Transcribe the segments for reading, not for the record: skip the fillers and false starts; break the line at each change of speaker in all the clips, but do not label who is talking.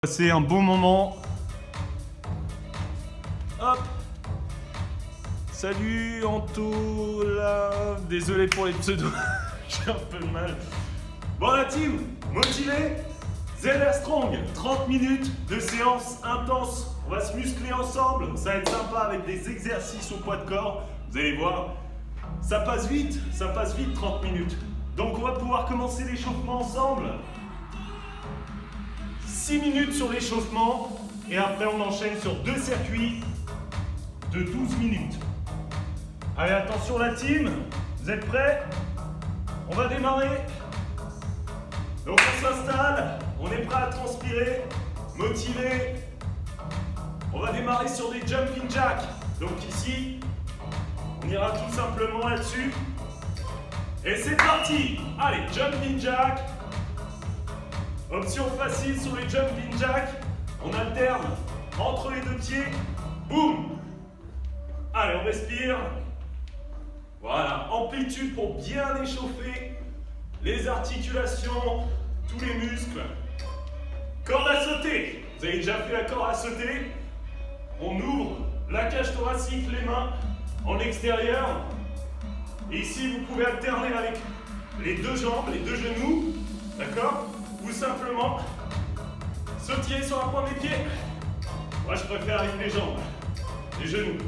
Passer un bon moment. Hop. Salut Anto là. Désolé pour les pseudos. J'ai un peu de mal. Bon la team, motivé. ZR Strong, 30 minutes de séance intense. On va se muscler ensemble. Ça va être sympa avec des exercices au poids de corps. Vous allez voir. Ça passe vite 30 minutes. Donc on va pouvoir commencer l'échauffement ensemble. 6 minutes sur l'échauffement et après on enchaîne sur 2 circuits de 12 minutes. Allez, attention la team, vous êtes prêts? On va démarrer. Donc on s'installe, on est prêt à transpirer, motivé. On va démarrer sur des jumping jacks. Donc ici, on ira tout simplement là-dessus. Et c'est parti. Allez, jumping jack. Option facile sur les jumping jacks, on alterne entre les deux pieds, boum. Allez, on respire. Voilà, amplitude pour bien échauffer les articulations, tous les muscles. Corde à sauter, vous avez déjà fait la corde à sauter. On ouvre la cage thoracique, les mains en extérieur. Et ici, vous pouvez alterner avec les deux jambes, les deux genoux, d'accord? Ou simplement sautiller sur la pointe des pieds. Moi je préfère avec les jambes, les genoux.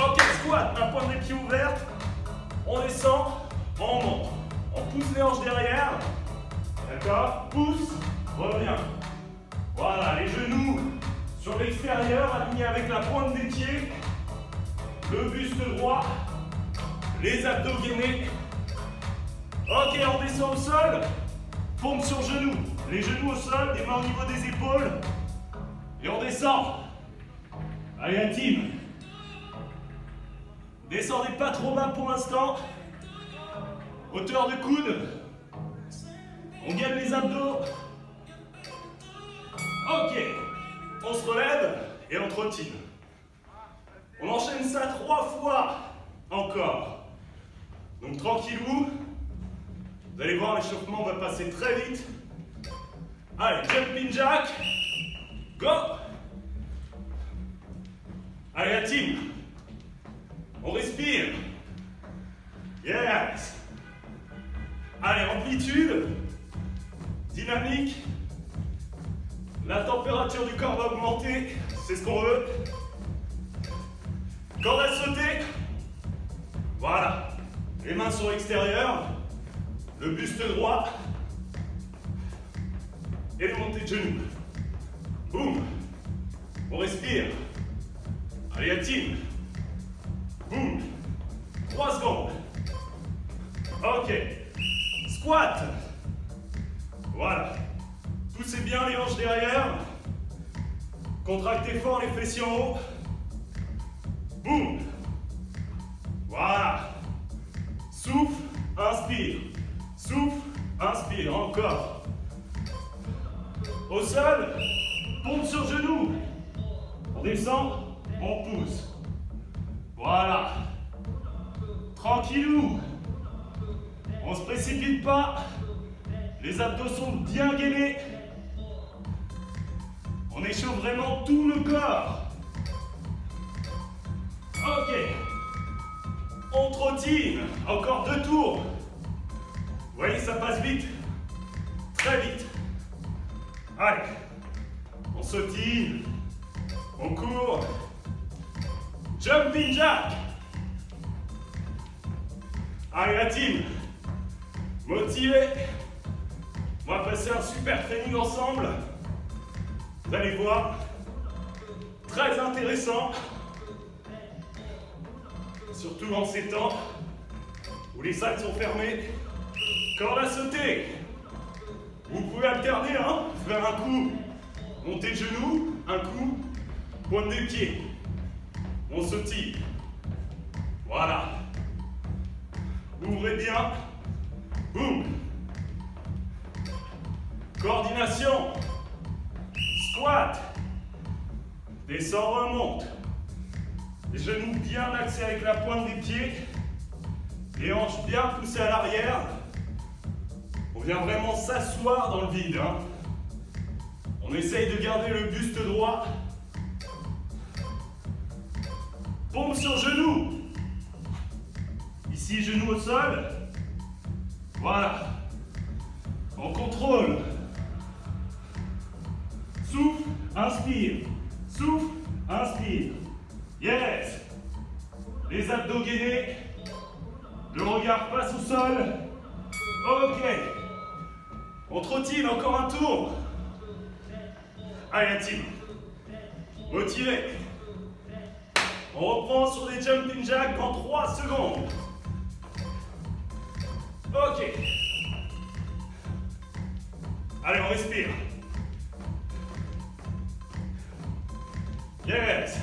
Ok, squat, la pointe des pieds ouverte. On descend, on monte. On pousse les hanches derrière. D'accord? Pousse, revient. Voilà, les genoux sur l'extérieur, alignés avec la pointe des pieds. Le buste droit. Les abdos gainés. Ok, on descend au sol. Pompe sur genoux. Les genoux au sol, les mains au niveau des épaules. Et on descend. Allez la team. Descendez pas trop bas pour l'instant. Hauteur de coude. On gagne les abdos. Ok. On se relève et on trottine. On enchaîne ça 3 fois. Encore. Donc tranquillou. Vous allez voir, l'échauffement va passer très vite. Allez, jumping jack. Go. Allez, la team. On respire. Yes. Allez, amplitude. Dynamique. La température du corps va augmenter. C'est ce qu'on veut. Corde à sauter. Voilà. Les mains sur l'extérieur. Le buste droit. Et les montées de genoux. Boum. On respire. Allez, la team. Boum. 3 secondes. Ok. Squat. Voilà. Poussez bien les hanches derrière. Contractez fort les fessiers en haut. Boum. Voilà. Souffle. Inspire. Souffle. Inspire. Encore. Au sol, pompe sur genou. On descend, on pousse. Voilà. Tranquillou. On ne se précipite pas. Les abdos sont bien gainés. On échauffe vraiment tout le corps. Ok. On trottine. Encore 2 tours. Vous voyez, ça passe vite. Très vite. Allez, on sautille, on court, jumping jack. Allez la team, motivé. On va passer un super training ensemble. Vous allez voir, très intéressant. Surtout en ces temps où les salles sont fermées. Corde à sauter. Vous pouvez alterner, hein, faire un coup, montée de genoux, un coup, pointe des pieds. On sautille. Voilà. Ouvrez bien. Boum. Coordination. Squat. Descend, remonte. Les genoux bien axés avec la pointe des pieds. Les hanches bien poussées à l'arrière. On vient vraiment s'asseoir dans le vide. Hein. On essaye de garder le buste droit. Pompe sur genou. Ici, genou au sol. Voilà. On contrôle. Souffle, inspire. Souffle, inspire. Yes. Les abdos gainés. Le regard passe au sol. Ok. On trottine encore un tour. Allez la team. Motivé. On reprend sur des jumping jacks dans 3 secondes. Ok. Allez, on respire. Yes.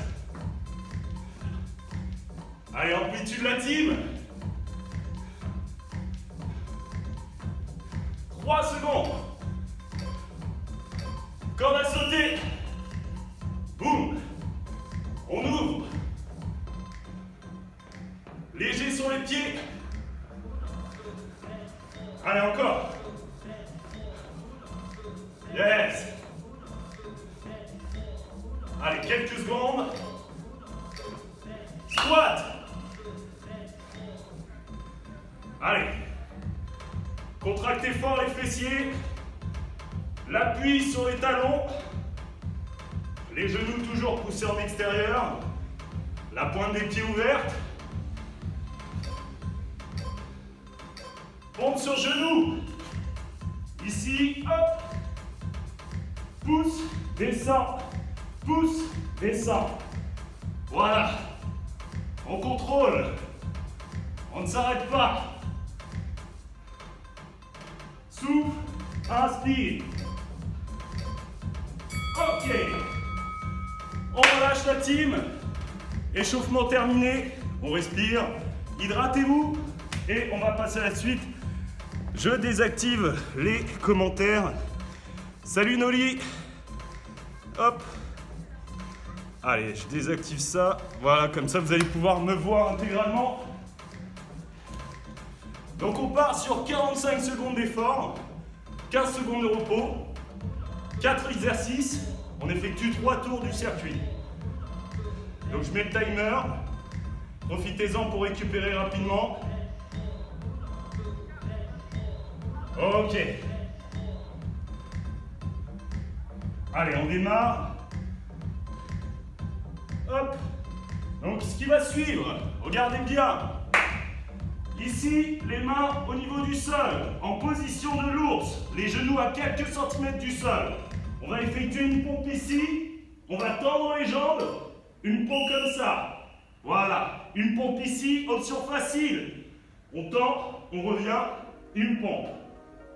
Allez, amplitude la team. 3 secondes. Corde à sauter. Boum. On ouvre. Léger sur les pieds. Allez, encore. Yes. Allez, quelques secondes. Squat. Allez. Contractez fort les fessiers. L'appui sur les talons. Les genoux toujours poussés en extérieur. La pointe des pieds ouverte. Pompe sur genou. Ici, hop. Pousse, descend. Pousse, descend. Voilà. On contrôle. On ne s'arrête pas. Souffle, inspire. Ok. On relâche la team. Échauffement terminé. On respire. Hydratez-vous. Et on va passer à la suite. Je désactive les commentaires. Salut Noli. Hop. Allez, je désactive ça. Voilà, comme ça vous allez pouvoir me voir intégralement. Donc on part sur 45 secondes d'effort, 15 secondes de repos, 4 exercices. On effectue 3 tours du circuit. Donc je mets le timer. Profitez-en pour récupérer rapidement. Ok. Allez, on démarre. Hop. Donc ce qui va suivre, regardez bien. Ici, les mains au niveau du sol, en position de l'ours, les genoux à quelques centimètres du sol. On va effectuer une pompe ici. On va tendre les jambes. Une pompe comme ça. Voilà. Une pompe ici, option facile. On tend, on revient, une pompe.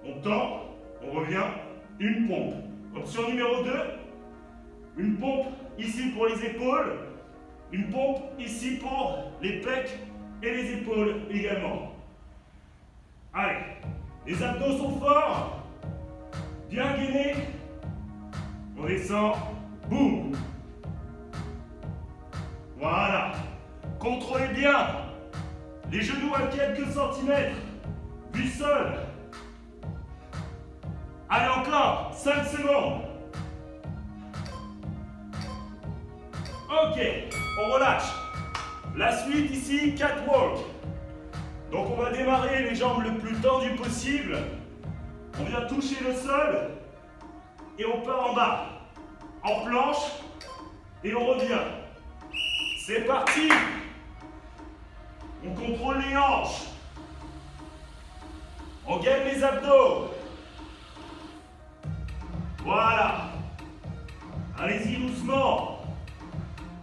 On tend, on revient, une pompe. Option numéro 2, une pompe ici pour les épaules, une pompe ici pour les pecs et les épaules également. Allez, les abdos sont forts, bien gainés. On descend, boum. Voilà. Contrôlez bien les genoux à quelques centimètres du sol. Allez, encore 5 secondes. Ok, on relâche. La suite ici, catwalk. Donc on va démarrer les jambes le plus tendues possible. On vient toucher le sol et on part en bas. En planche et on revient. C'est parti. On contrôle les hanches. On gagne les abdos. Voilà. Allez-y doucement.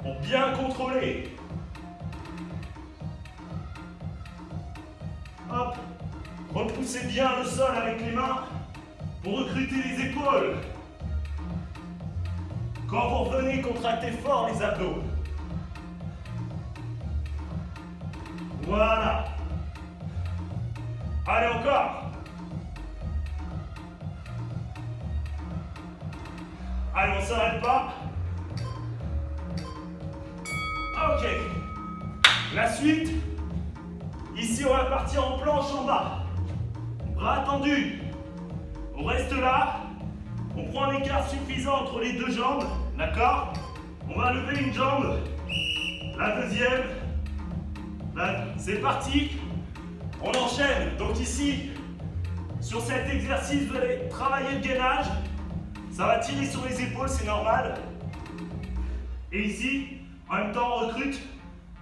Pour bien contrôler. Hop. Repoussez bien le sol avec les mains pour recruter les épaules. Quand vous revenez, contractez fort les abdos. Voilà. Allez, encore. Allez, on ne s'arrête pas. Ok. La suite. Ici, on va partir en planche en bas. Bras tendus. On reste là. On prend un écart suffisant entre les deux jambes, d'accord? On va lever une jambe, la deuxième. C'est parti. On enchaîne. Donc ici, sur cet exercice, vous allez travailler le gainage. Ça va tirer sur les épaules, c'est normal. Et ici, en même temps, on recrute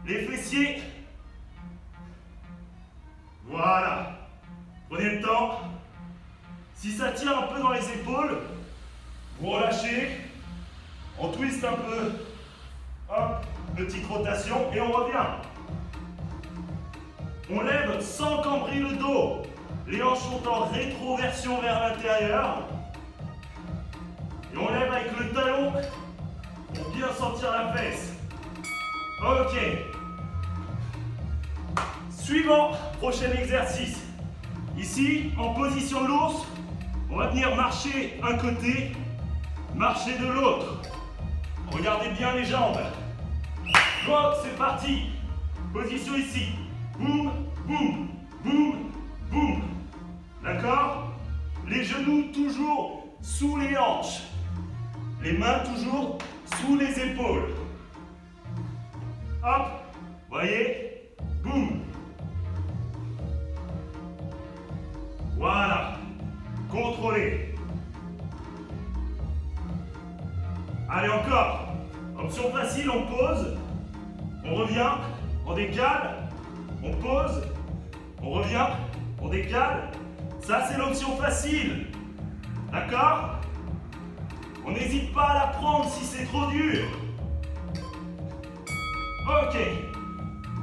les fessiers. Voilà. Prenez le temps. Si ça tient un peu dans les épaules, vous relâchez. On twist un peu. Hop, petite rotation et on revient. On lève sans cambrer le dos. Les hanches sont en rétroversion vers l'intérieur. Et on lève avec le talon pour bien sentir la fesse. Ok. Suivant, prochain exercice. Ici, en position de l'ours, on va venir marcher un côté, marcher de l'autre. Regardez bien les jambes. Go, c'est parti. Position ici. Boum, boum, boum, boum. D'accord? Les genoux toujours sous les hanches. Les mains toujours sous les épaules. Hop, voyez? Boum. Voilà. Contrôlez. Allez, encore. Option facile, on pose. On revient, on décale. On pose. On revient, on décale. Ça, c'est l'option facile. D'accord? On n'hésite pas à la prendre si c'est trop dur. Ok.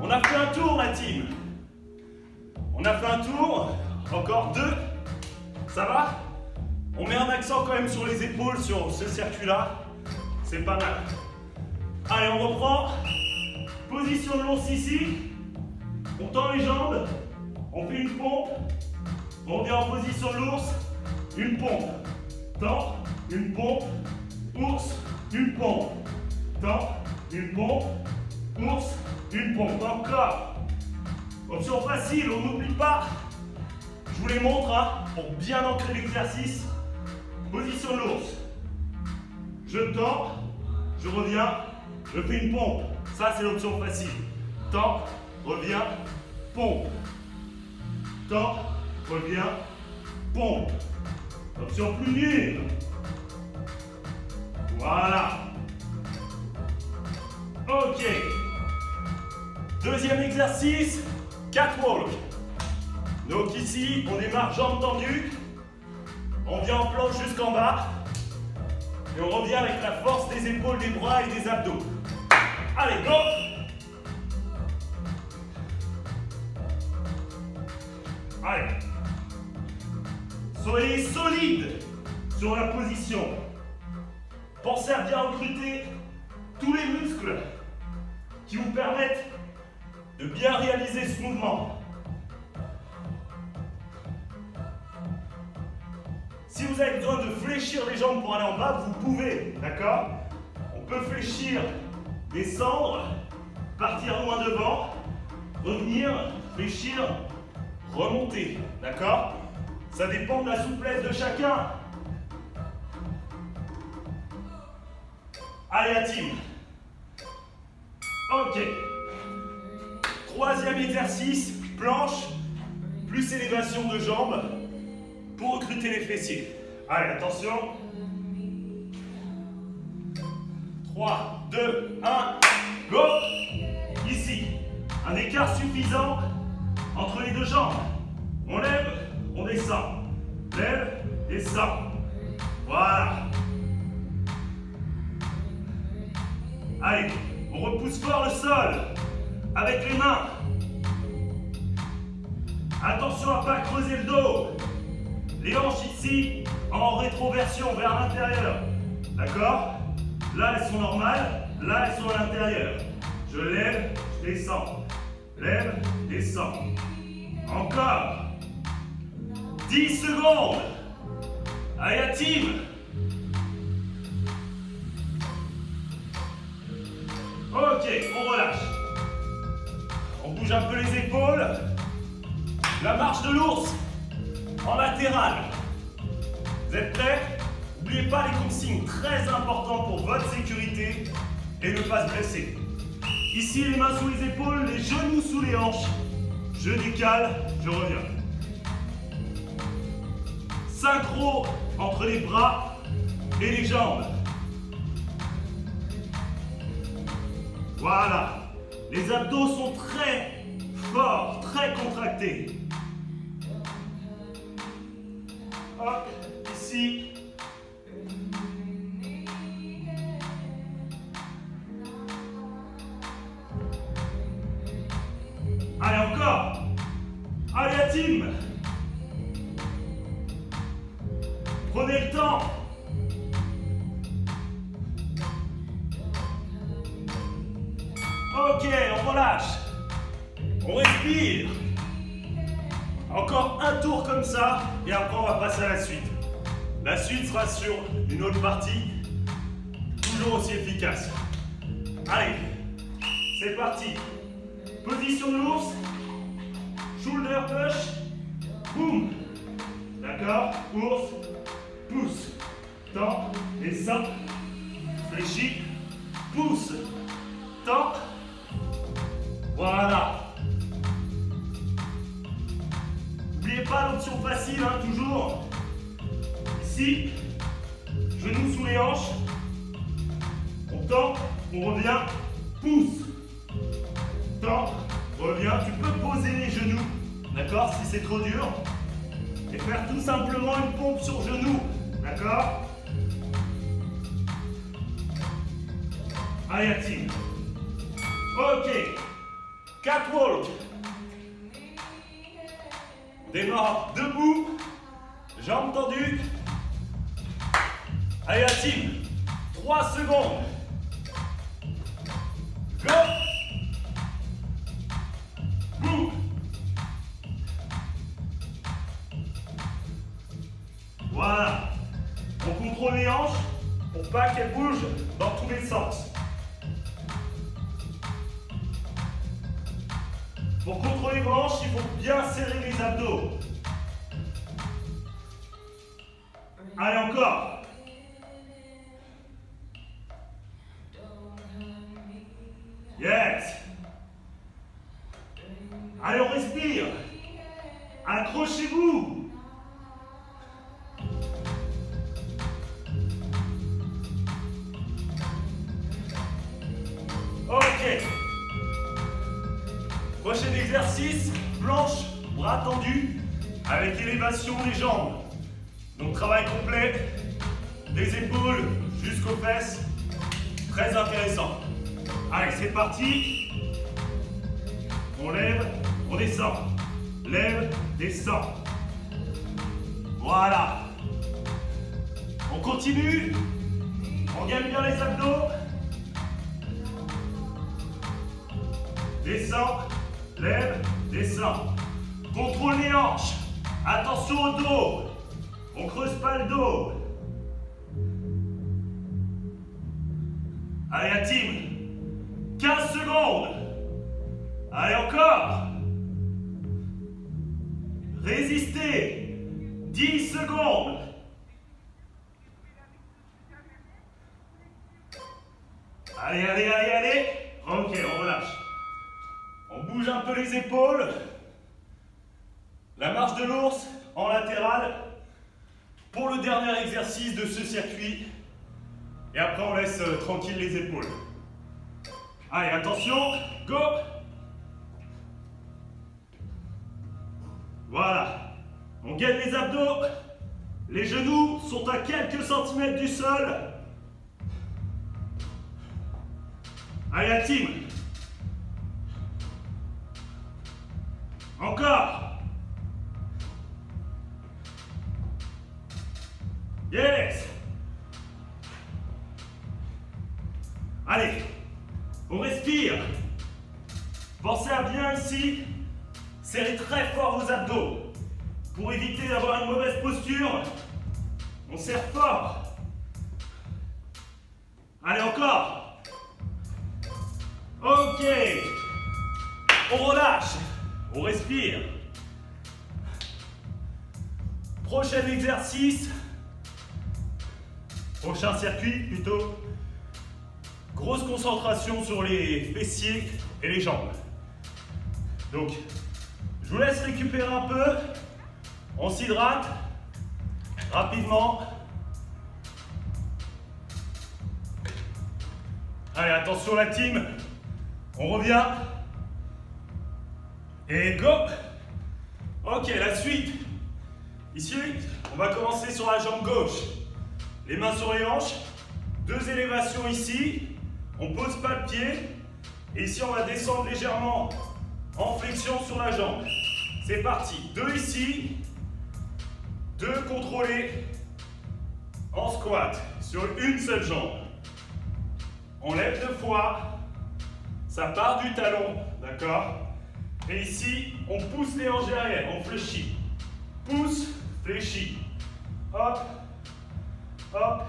On a fait un tour, ma team. On a fait un tour. Encore 2. Ça va? On met un accent quand même sur les épaules, sur ce circuit-là. C'est pas mal. Allez, on reprend. Position de l'ours ici. On tend les jambes. On fait une pompe. On revient en position de l'ours. Une pompe. Tend. Une pompe. Ours. Une pompe. Tend. Une pompe. Ours. Une pompe. Encore. Option facile, on n'oublie pas. Je vous les montre hein, pour bien ancrer l'exercice. Position de l'ours. Je tends, je reviens, je fais une pompe. Ça, c'est l'option facile. Tends, reviens, pompe. Tends, reviens, pompe. Option plus dure. Voilà. Ok. Deuxième exercice, catwalk. Donc ici, on démarre jambes tendues. On vient en planche jusqu'en bas. Et on revient avec la force des épaules, des bras et des abdos. Allez, go! Allez. Soyez solide sur la position. Pensez à bien recruter tous les muscles qui vous permettent de bien réaliser ce mouvement. Si vous avez besoin de fléchir les jambes pour aller en bas, vous pouvez, d'accord? On peut fléchir, descendre, partir loin devant, revenir, fléchir, remonter, d'accord? Ça dépend de la souplesse de chacun. Allez, la team. Ok. Troisième exercice, planche, plus élévation de jambes pour recruter les fessiers. Allez, attention. 3, 2, 1, go! Ici, un écart suffisant entre les deux jambes. On lève, on descend. Lève, descend. Voilà. Allez, on repousse fort le sol avec les mains. Attention à ne pas creuser le dos. Les hanches ici en rétroversion vers l'intérieur. D'accord? Là, elles sont normales. Là, elles sont à l'intérieur. Je lève, je descends. Lève, descends. Encore. 10 secondes. Allez, la team. Ok, on relâche. On bouge un peu les épaules. La marche de l'ours en latéral. Vous êtes prêts? N'oubliez pas les consignes très importantes pour votre sécurité et ne pas se blesser. Ici, les mains sous les épaules, les genoux sous les hanches. Je décale, je reviens. Synchro entre les bras et les jambes. Voilà. Les abdos sont très forts, très contractés. Hop, ici. Allez, encore. Allez, la team. Prenez le temps. Ok, on relâche. On respire. Encore un tour comme ça, et après on va passer à la suite. La suite sera sur une autre partie, toujours aussi efficace. Allez, c'est parti. Position de l'ours, shoulder push, boum. D'accord, ours, pousse, tend, descend, fléchit, pousse, tend. Voilà. N'oubliez pas l'option facile, hein, toujours. Ici, genoux sous les hanches. On tend, on revient, pousse. Tend, revient. Tu peux poser les genoux, d'accord, si c'est trop dur. Et faire tout simplement une pompe sur genou, d'accord. Allez, active. Ok. Catwalk. Démarre debout, jambes tendues. Allez, la team. 3 secondes. Go. Boum. Voilà. On contrôle les hanches pour pas qu'elles bougent dans tous les sens. Pour contrôler vos hanches, il faut bien serrer les abdos. Allez, encore. Yes. Allez, on respire. Accrochez-vous. Ok. Prochain exercice, planche, bras tendus, avec élévation des jambes. Donc travail complet, des épaules jusqu'aux fesses, très intéressant. Allez, c'est parti. On lève, on descend. Lève, descend. Voilà. On continue. On gagne bien les abdos. Descend. Lève, descend. Contrôle les hanches. Attention au dos. On creuse pas le dos. Allez, la team. 15 secondes. Allez, encore. Résistez. 10 secondes. Allez, allez, allez, allez. Ok, on relâche. On bouge un peu les épaules. La marche de l'ours en latéral pour le dernier exercice de ce circuit. Et après, on laisse tranquille les épaules. Allez, attention, go! Voilà. On gagne les abdos. Les genoux sont à quelques centimètres du sol. Allez, la team. Encore. Yes. Allez, on respire. Pensez à bien ici serrer très fort vos abdos. Pour éviter d'avoir une mauvaise posture, on serre fort. Allez, encore. Ok. On relâche. On respire. Prochain exercice. Prochain circuit, plutôt grosse concentration sur les fessiers et les jambes. Donc, je vous laisse récupérer un peu. On s'hydrate rapidement. Allez, attention la team. On revient. Et go. Ok, la suite. Ici, on va commencer sur la jambe gauche. Les mains sur les hanches. 2 élévations ici. On ne pose pas le pied. Et ici, on va descendre légèrement en flexion sur la jambe. C'est parti. 2 ici. 2 contrôlés en squat sur une seule jambe. On lève 2 fois. Ça part du talon. D'accord? Et ici, on pousse les hanches derrière. On fléchit. Pousse, fléchit. Hop. Hop.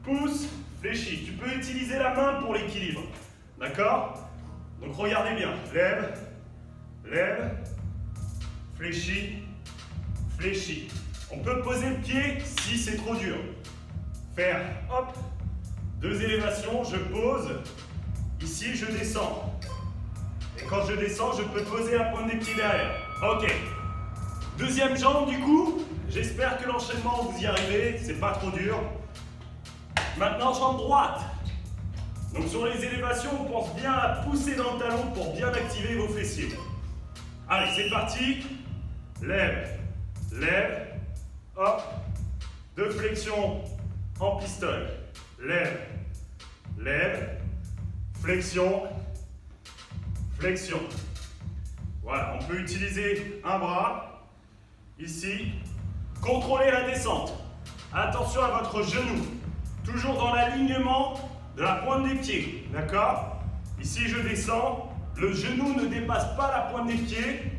Pousse, fléchit. Tu peux utiliser la main pour l'équilibre. D'accord? Donc regardez bien. Lève, lève, fléchit, fléchit. On peut poser le pied si c'est trop dur. Faire, hop, 2 élévations, je pose. Ici, je descends. Et quand je descends, je peux poser la pointe des pieds derrière. Ok. Deuxième jambe, du coup. J'espère que l'enchaînement, vous y arrivez. C'est pas trop dur. Maintenant, jambe droite. Donc sur les élévations, on pense bien à pousser dans le talon pour bien activer vos fessiers. Allez, c'est parti. Lève, lève, hop. 2 flexions en pistolet. Lève, lève, flexion, flexion. Voilà, on peut utiliser un bras. Ici, contrôlez la descente. Attention à votre genou. Toujours dans l'alignement de la pointe des pieds, d'accord? Ici, je descends, le genou ne dépasse pas la pointe des pieds,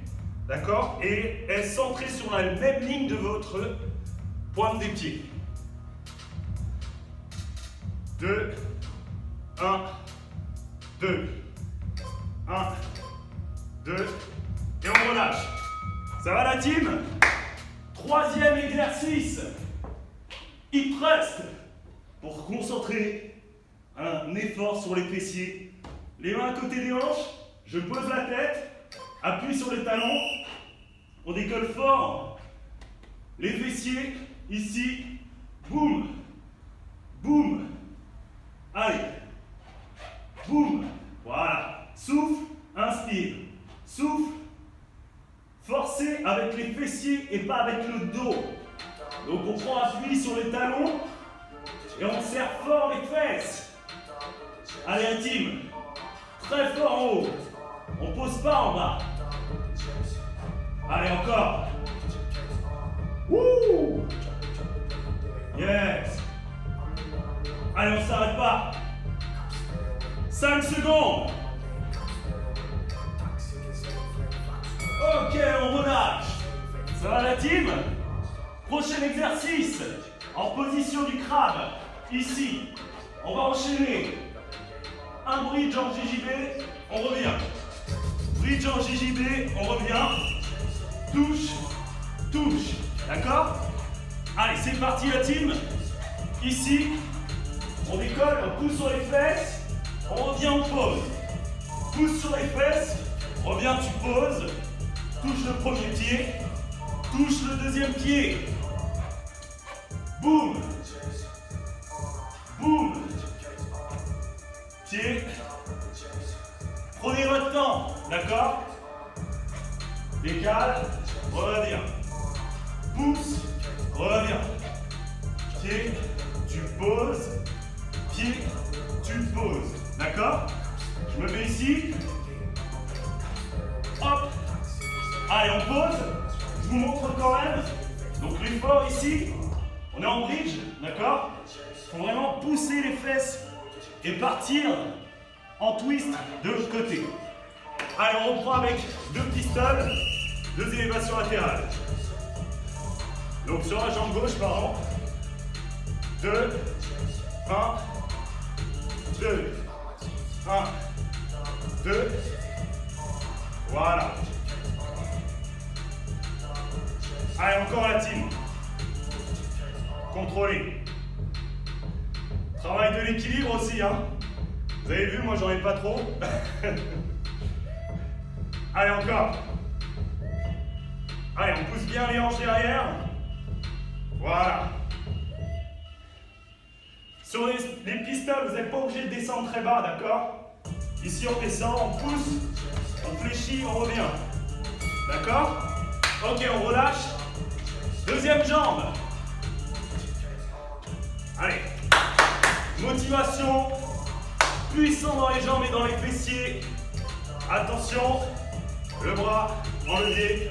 d'accord? Et est centré sur la même ligne de votre pointe des pieds. 2, 1, 2, 1, 2, et on relâche. Ça va la team? 3e exercice, hip thrust, pour concentrer un effort sur les fessiers. Les mains à côté des hanches, je pose la tête, appuie sur les talons, on décolle fort. Les fessiers, ici, boum, boum. Allez, boum, voilà. Souffle, inspire, souffle. Forcez avec les fessiers et pas avec le dos. Donc on prend appui sur les talons et on serre fort les fesses. Allez, la team, très fort en haut. On ne pose pas en bas. Allez, encore. Wouh! Yes. Allez, on ne s'arrête pas. 5 secondes. Ok, on relâche. Ça va la team? Prochain exercice. En position du crabe. Ici. On va enchaîner. Un bridge en JJB, on revient. Bridge en JJB, on revient. Touche, touche. D'accord? Allez, c'est parti la team. Ici, on décolle, on pousse sur les fesses. On revient, on pose. Pousse sur les fesses. Reviens, tu poses. Touche le premier pied. Touche le deuxième pied. Boum. Boum. Pied. Prenez votre temps, d'accord? Décale, reviens. Pousse, reviens. Pied, tu poses. Pied, tu poses. D'accord? Je me mets ici. Hop. Allez, on pose. Je vous montre quand même. Donc l'effort ici, on est en bridge, d'accord? Il faut vraiment pousser les fesses et partir en twist de l'autre côté. Allez, on reprend avec 2 pistoles, 2 élévations latérales. Donc sur la jambe gauche, pardon. 2, 1, 2, 1, 2. Voilà. Allez, encore la team. Contrôlez. aussi, hein. Vous avez vu, moi j'en ai pas trop. Allez, encore. Allez, on pousse bien les hanches derrière. Voilà. Sur les pistoles, vous n'êtes pas obligé de descendre très bas, d'accord? Ici, on descend, on pousse, on fléchit, on revient. D'accord? Ok, on relâche. Deuxième jambe. Allez. Motivation. Puissant dans les jambes et dans les fessiers. Attention. Le bras enlevé.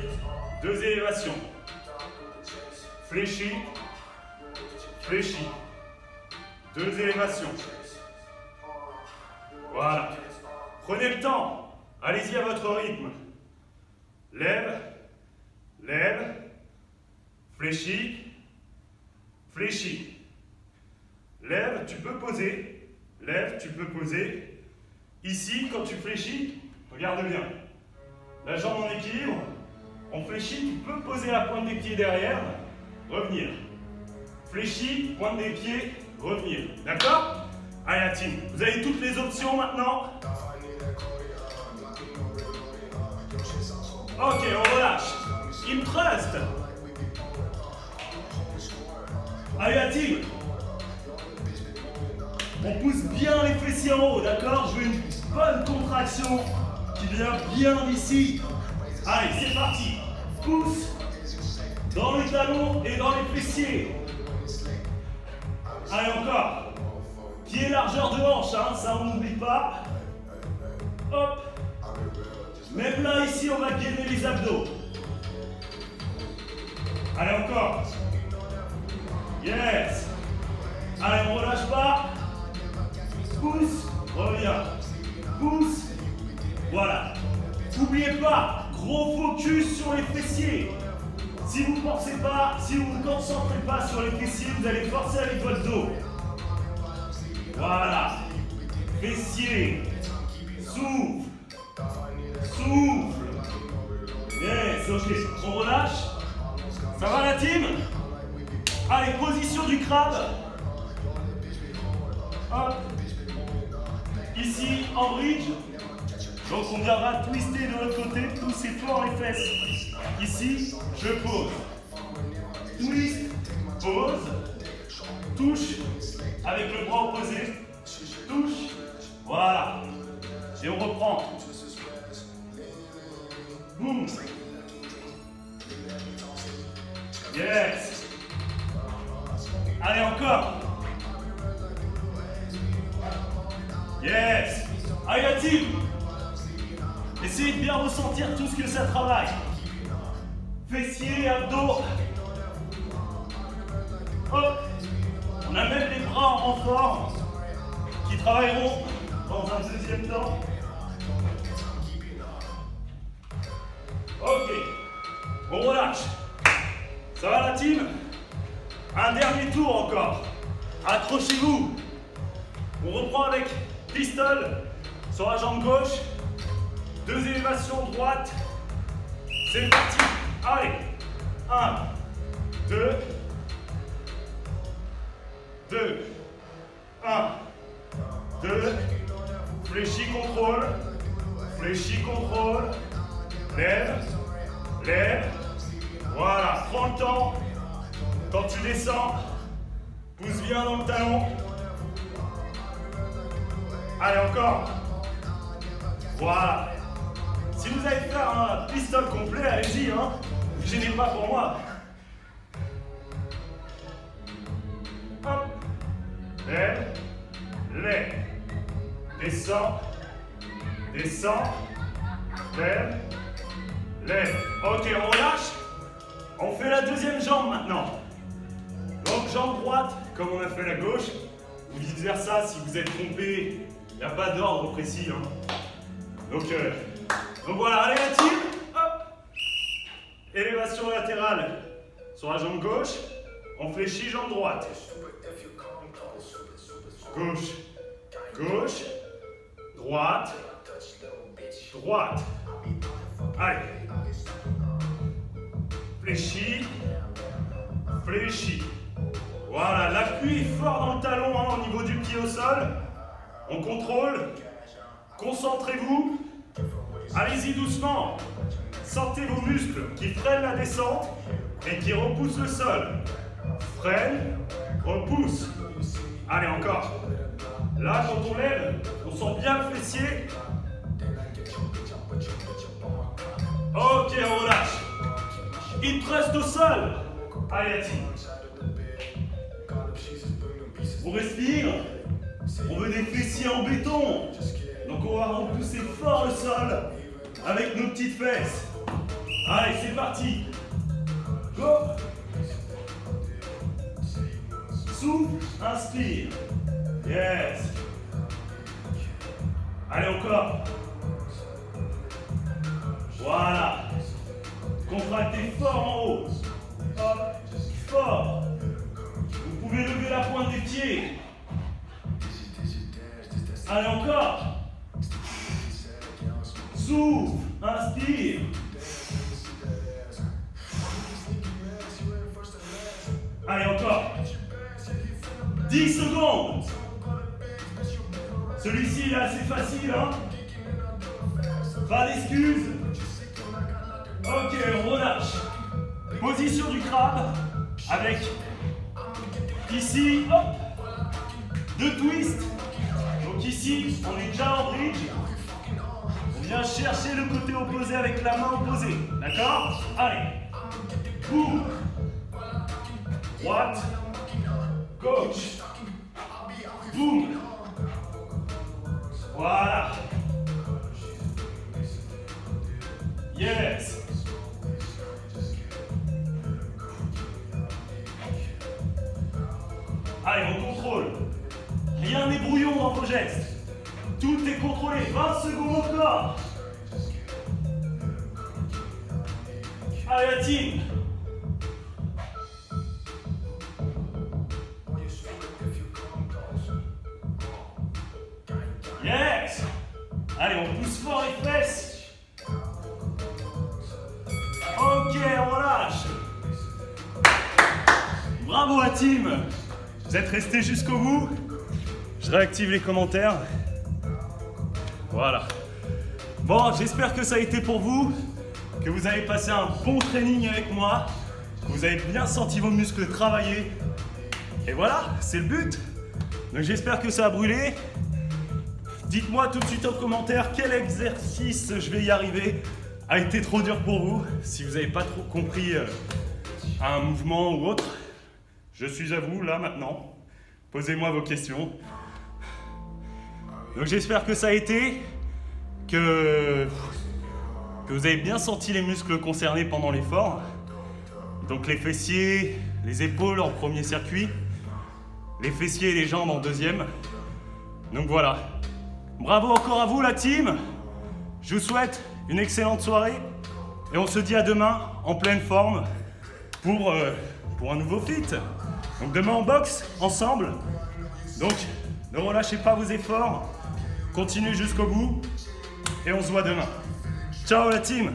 2 élévations. Fléchi. Fléchi. 2 élévations. Voilà. Prenez le temps. Allez-y à votre rythme. Lève. Lève. Fléchis. Fléchis. Lève, tu peux poser. Lève, tu peux poser. Ici, quand tu fléchis, regarde bien. La jambe en équilibre. On fléchit, tu peux poser la pointe des pieds derrière. Revenir. Fléchis, pointe des pieds, revenir. D'accord? Allez la team, vous avez toutes les options maintenant. Ok, on relâche. In trust. Allez la team. On pousse bien les fessiers en haut, d'accord? Je veux une bonne contraction qui vient bien d'ici. Allez, c'est parti. Pousse dans les talons et dans les fessiers. Allez, encore. Pied largeur de hanche, hein, ça on n'oublie pas. Hop. Même là, ici, on va gainer les abdos. Allez, encore. Yes. Allez, on relâche pas. Pousse, reviens. Pousse. Voilà. N'oubliez pas, gros focus sur les fessiers. Si vous ne pensez pas, si vous ne concentrez pas sur les fessiers, vous allez forcer avec votre dos. Voilà. Fessiers. Souffle. Souffle. Yes, ok. On relâche. Ça va la team? Allez, position du crabe. Hop. Ici, en bridge. Donc on viendra twister de l'autre côté, pousser fort les fesses. Ici, je pose. Twist, pose. Touche avec le bras opposé. Touche. Voilà. Et on reprend. Boum. Yes. Allez, encore. Yes. Allez, la team. Essayez de bien ressentir tout ce que ça travaille. Fessiers, abdos. Hop. On a même les bras en renfort qui travailleront dans un deuxième temps. Ok. On relâche. Ça va la team? Un dernier tour encore. Accrochez-vous. On reprend avec pistol sur la jambe gauche. 2 élévations droite. C'est parti. Allez. 1, 2, 2, 1, 2. Fléchis, contrôle. Fléchis, contrôle. Lève. Lève. Voilà. Prends le temps. Quand tu descends, pousse bien dans le talon. Allez, encore. Voilà. Si vous allez faire un pistol complet, allez-y, hein. Ne gênez pas pour moi. Hop. Lève. Lève. Descends. Descends. Lève. Lève. Ok, on relâche. On fait la deuxième jambe maintenant. Donc jambe droite, comme on a fait la gauche. Ou vice versa, si vous êtes trompé, il n'y a pas d'ordre précis, hein. Donc voilà, allez la team, hop. Élévation latérale sur la jambe gauche. On fléchit jambe droite. Gauche, gauche, droite, droite. Allez. Fléchis, fléchis. Voilà, l'appui est fort dans le talon, hein, au niveau du pied au sol. On contrôle. Concentrez-vous. Allez-y doucement. Sentez vos muscles qui freinent la descente et qui repoussent le sol. Freine, repousse. Allez, encore. Là, quand on lève, on sent bien le fessier. Ok, on relâche. Il reste au sol. Allez, Yati. On respire. On veut des fessiers en béton. Donc on va repousser fort le sol avec nos petites fesses. Allez, c'est parti. Go. Souffle, inspire. Yes. Allez, encore. Voilà. Contractez fort en haut. Hop, fort. Vous pouvez lever la pointe des pieds. Allez, encore. Souffle, inspire. Allez, encore. 10 secondes. Celui-ci il est assez facile, hein. Pas d'excuses. Ok, on relâche. Position du crabe avec ici, hop, 2 twists. Donc ici, on est déjà en bridge. On vient chercher le côté opposé avec la main opposée. D'accord? Allez. Boum. Droite. Gauche. Boum. Voilà. Yes. Allez, on contrôle. Rien n'est brouillon dans vos gestes. Tout est contrôlé. 20 secondes encore. Allez, la team. Yes. Allez, on pousse fort les fesses. Ok, on relâche. Bravo, la team. Vous êtes restés jusqu'au bout. Je réactive les commentaires. Voilà. Bon, j'espère que ça a été pour vous, que vous avez passé un bon training avec moi, que vous avez bien senti vos muscles travailler. Et voilà, c'est le but. Donc j'espère que ça a brûlé. Dites-moi tout de suite en commentaire quel exercice je vais y arriver a été trop dur pour vous. Si vous n'avez pas trop compris un mouvement ou autre, je suis à vous là maintenant. Posez-moi vos questions. Donc j'espère que ça a été, que vous avez bien senti les muscles concernés pendant l'effort. Donc les fessiers, les épaules en premier circuit, les fessiers et les jambes en deuxième. Donc voilà. Bravo encore à vous la team. Je vous souhaite une excellente soirée et on se dit à demain en pleine forme pour un nouveau fit. Donc demain en boxe ensemble. Donc ne relâchez pas vos efforts. Continuez jusqu'au bout et on se voit demain. Ciao la team!